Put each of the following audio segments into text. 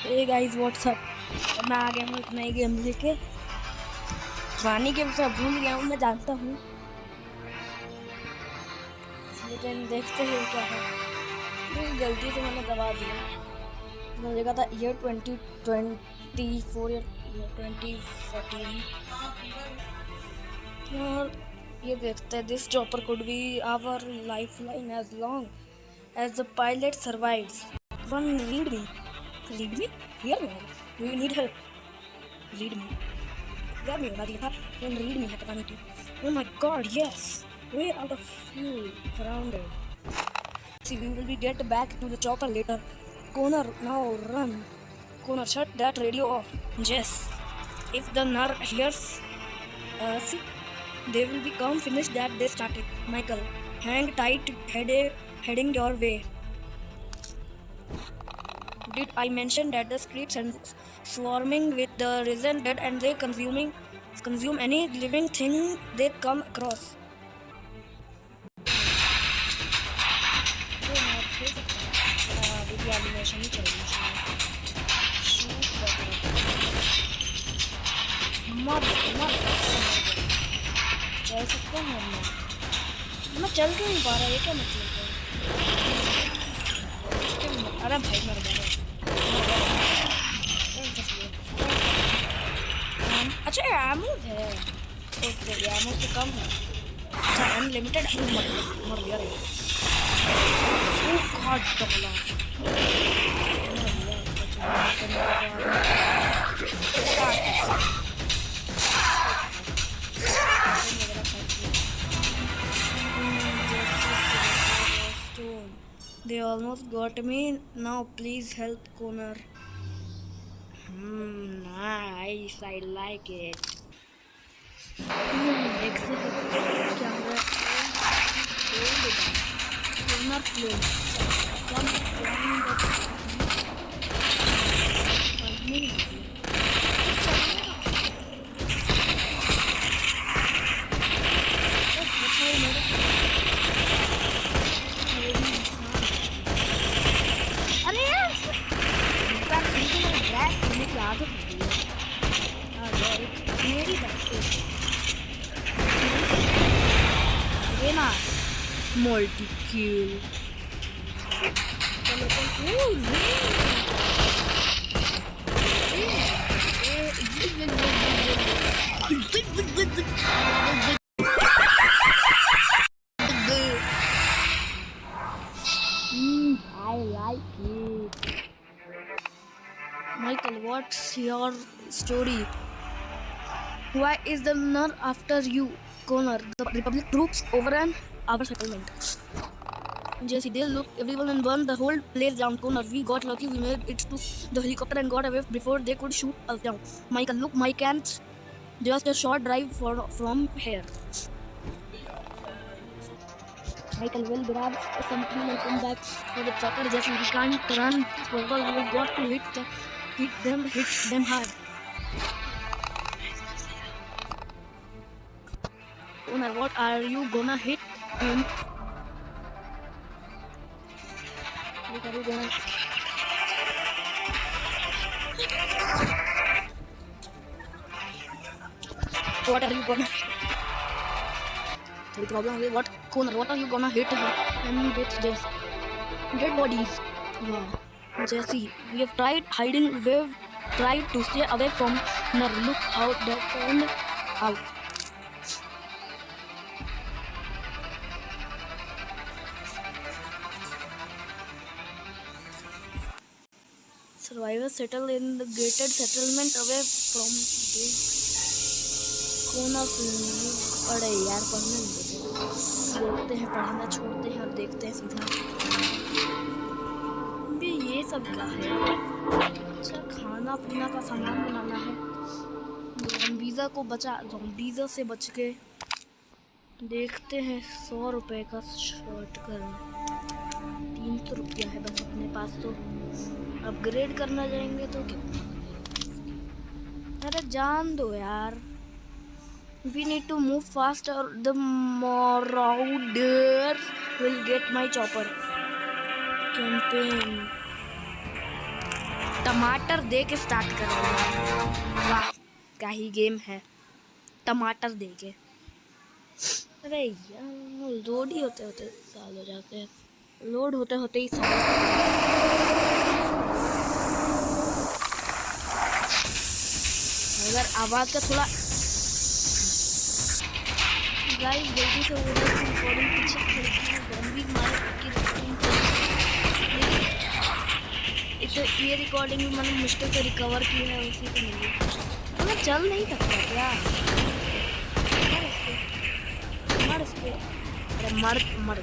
Hey guys what's up. मैं आ गया हूँ एक नई गेम लेके। पुरानी गेम से भूल गया हूँ, मैं जानता हूँ, लेकिन देखते हैं क्या है। गलती से मैंने दबा दिया। मैंने देखा था ईयर 2024 या 2014 और ये देखते हैं। This chopper could be our life line as long as the pilot survives. One read me hear me, we need help, read me. Grab me, Radhika, and read me, Hatakaniki. Oh my god, yes! We're out of fuel, surrounded. See, we will be get back to the chopper later. Connor, now run. Connor, shut that radio off. Jess, if the nar hears us, they will become finished that they started. Michael, hang tight, heading your way. Did I mention that the streets are swarming with the risen dead and they consume any living thing they come across? अभी animation ही चल रही है। Shoot मर चल सकते हैं मैं चल क्यों नहीं पा रहा, ये क्या मतलब है? अरे भाई मर गया। अच्छा एमो है, ओके एमो से कम है। अच्छा अनलिमिटेड मर गया रे। Oh God double They almost got me. Now please help Connor. Nice, I like it. Connor flow. Come join the multi-kill. I like it. Michael, what's your story? Why is the Nar after you, Connor? The Republic troops overran our settlement. Jesse, they looked everyone and burned the whole place down. Connor, we got lucky. We made it to the helicopter and got away before they could shoot us down. Michael, look, my camp's just a short drive from here. Michael will grab something and come back for the chopper. Jesse, we can't run forward. We've got to hit them hard. Connor, what are you gonna hit him? What are you gonna? What are you gonna? The problem is what, Connor? What are you gonna hit him with? Jess, dead bodies. Wow. Jesse, we have tried hiding. We've tried to stay away from Nar. Look how that turned out. Survivors settle in the gated settlement away from big Connor film. अरे यार पढ़ने नहीं देते, बोलते हैं पढ़ना छोड़ते हैं और देखते हैं सीधा। भी ये सब क्या है? अच्छा खाना पीना का सामान बनाना है। ज़ॉम्बीज़ा को ज़ॉम्बीज़ा से बच के देखते हैं। 100 रुपये का शॉटगन, 300 रुपया है बस अपने पास। तो अपग्रेड करना जाएंगे तो कितना? अरे जान दो यार। We need to move fast or the marauders will get my chopper. Campaign. टमाटर दे के स्टार्ट कर रहे हैं। वाह क्या ही गेम है, टमाटर दे के। अरे यार लोड ही होते होते साल हो जाते हैं, लोड होते होते ही साल। अगर आवाज़ का थोड़ा गाइस गलती से वो रिकॉर्डिंग पीछे गन भी मारे की रिकॉर्डिंग, तो ये रिकॉर्डिंग भी मैंने मुश्किल से रिकवर की है उसी को मिली। तो मैं चल नहीं सकता क्या? मर इसके, अरे मर मर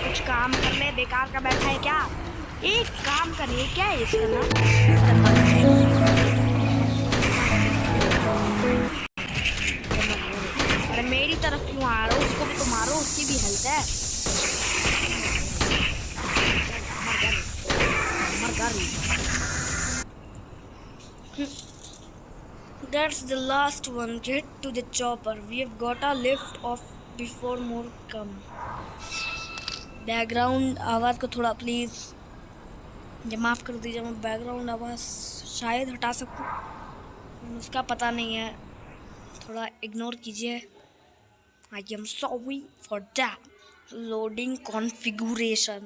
कुछ काम कर ले, बेकार का बैठा है क्या? एक काम करिए क्या है इसका ना। अरे मेरी तरफ क्यों आ रहा हो? उसको भी तो मारो, उसकी भी हेल्थ है। That's the last one. Get to the chopper. We have got a lift off before more come. Background आवाज़ को थोड़ा प्लीज़ ये माफ़ कर दीजिए, मैं बैकग्राउंड आवाज़ शायद हटा सकूँ, उसका पता नहीं है, थोड़ा इग्नोर कीजिए। I am sorry for that. Loading configuration.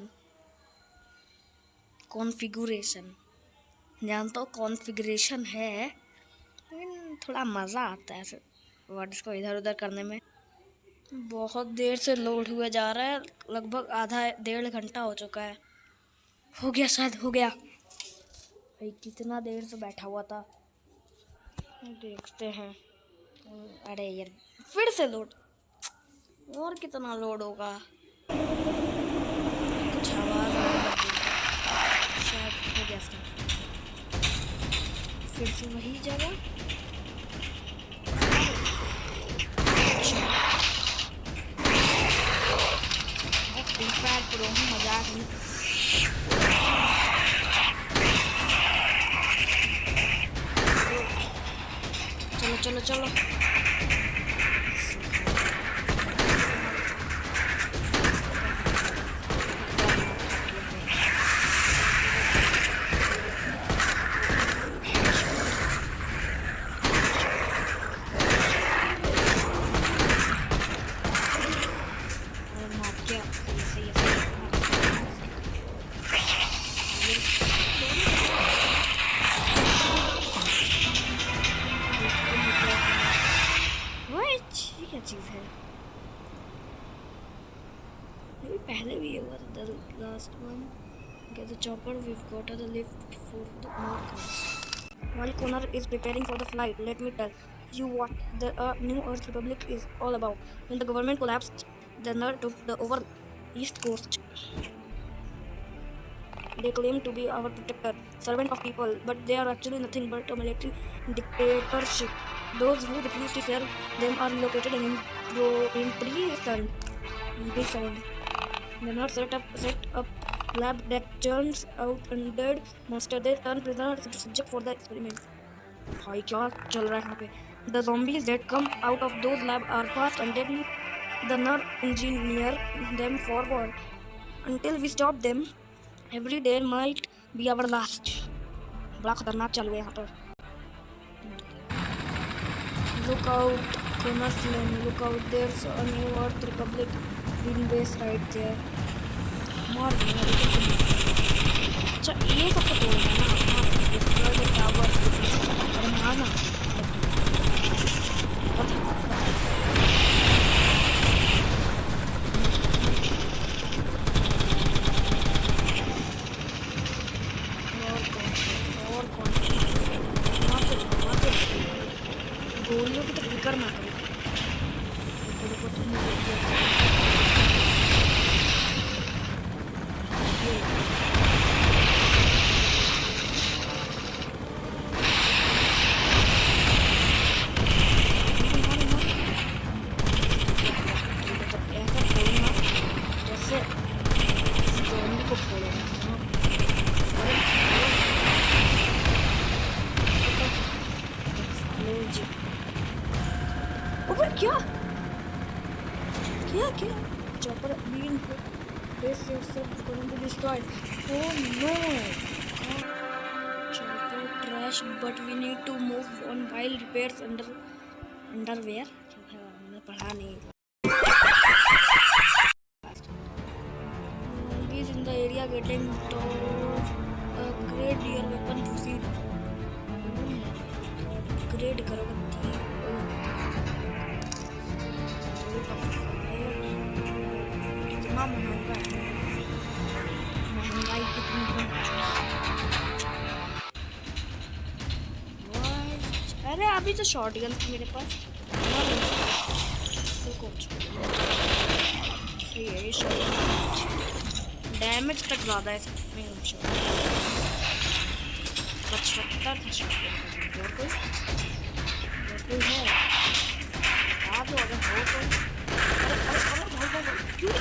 जानता हूँ कॉन्फ़िगरेशन है, लेकिन थोड़ा मज़ा आता है ऐसे वर्ड्स को इधर उधर करने में। बहुत देर से लोड हुए जा रहा है, लगभग आधा 1.5 घंटा हो चुका है। हो गया, शायद हो गया भाई, कितना देर से बैठा हुआ था, देखते हैं। अरे यार फिर से लोड, और कितना लोड होगा? कुछ आवाज़ शायद हो गया स्टार्ट, फिर से वही जगह। फ्री फायर प्रो में मजाक नहीं। चलो चलो चलो, क्या चीज़ है? ये पहले भी हुआ था, the last one. Get the chopper, we've got the lift for the more cars. While Connor is preparing for the flight, let me tell you what the New Earth Republic is all about. When the government collapsed, the nerve took the over East Coast. They claim to be our protector, servant of people, but they are actually nothing but a military dictatorship. Those who refuse to serve them are located in imprisoned. They not set up lab that churns out undead monster. They turn prisoners into subject for the experiment. भाई क्या चल रहा है यहाँ पे? The zombies that come out of those lab are fast and deadly. The nerve engineer them forward. Until we stop them, every day might be our last. बड़ा खतरनाक चालू है यहाँ पर। Look out, Connor's Lane. Look out, there's a New Earth Republic being based right there. मार देना। अच्छा ये सब तो बोलना ना, destroy the towers. अरे मारना। और कौन गोलियों की तो फिक्र ना करो। क्या क्या क्या चॉपर बीन प्लेस योरसेल्फ करेंगे destroyed. Oh no! Chopper trash, but we need to move on while repairs underwear. मैंने पढ़ा नहीं. Zombies in the area getting towards a great deer weapon proceed. Upgrade करो बत्ती. कितना महंगा है. महंगाई कितनी है. अरे अभी तो शॉटगन थी मेरे पास. तो कुछ सही है. शॉटगन डैमेज तक ज़्यादा है इसमें. 75 था शॉटगन. और कोई है बता दो अगर हो तो. क्यों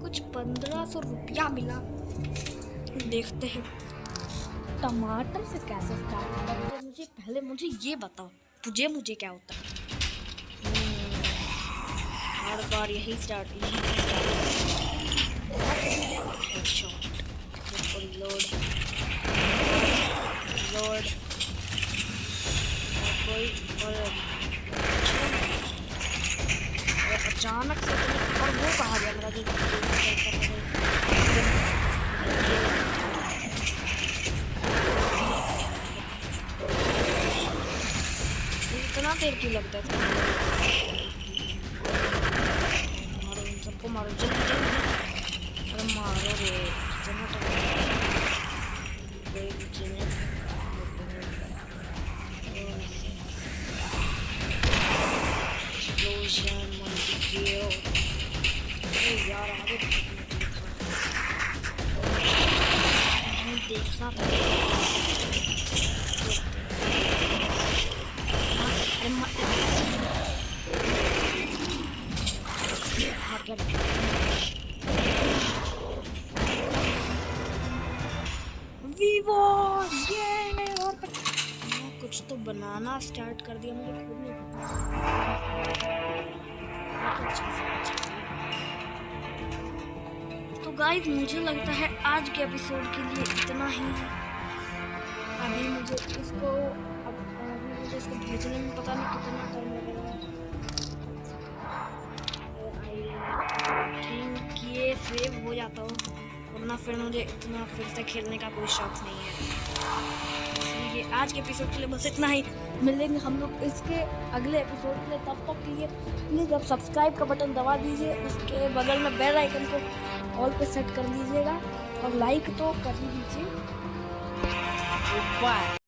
कुछ 1500 रुपया मिला. देखते हैं टमाटर से कैसे स्टार्ट होता है. मुझे पहले ये बताओ मुझे क्या होता है. हर बार यही स्टार्ट. लोड कोई और अचानक से. और वो कहा गया मेरा जो इतना देर क्यों लगता था. मारो इन सबको मारो जल्दी. अरे मारो रे explosion multi-kill. यार आगे देखना था. वीवो ये और कुछ तो बनाना स्टार्ट कर दिया. मुझे खुद नहीं पता. तो गाइस मुझे लगता है आज के एपिसोड के लिए इतना ही. अभी मुझे इसको भेजने में पता नहीं कितना टाइम लगेगा. थिंक ये सेव हो जाता हो, वरना फिर मुझे इतना फिर से खेलने का कोई शौक नहीं है. इसलिए आज के एपिसोड के लिए बस इतना ही. मिलेंगे हम लोग इसके अगले एपिसोड के लिए. तब तक के लिए प्लीज़ आप सब्सक्राइब का बटन दबा दीजिए. उसके बगल में बेल आइकन को ऑल पे सेट कर दीजिएगा और लाइक तो कर ही दीजिए. बाय.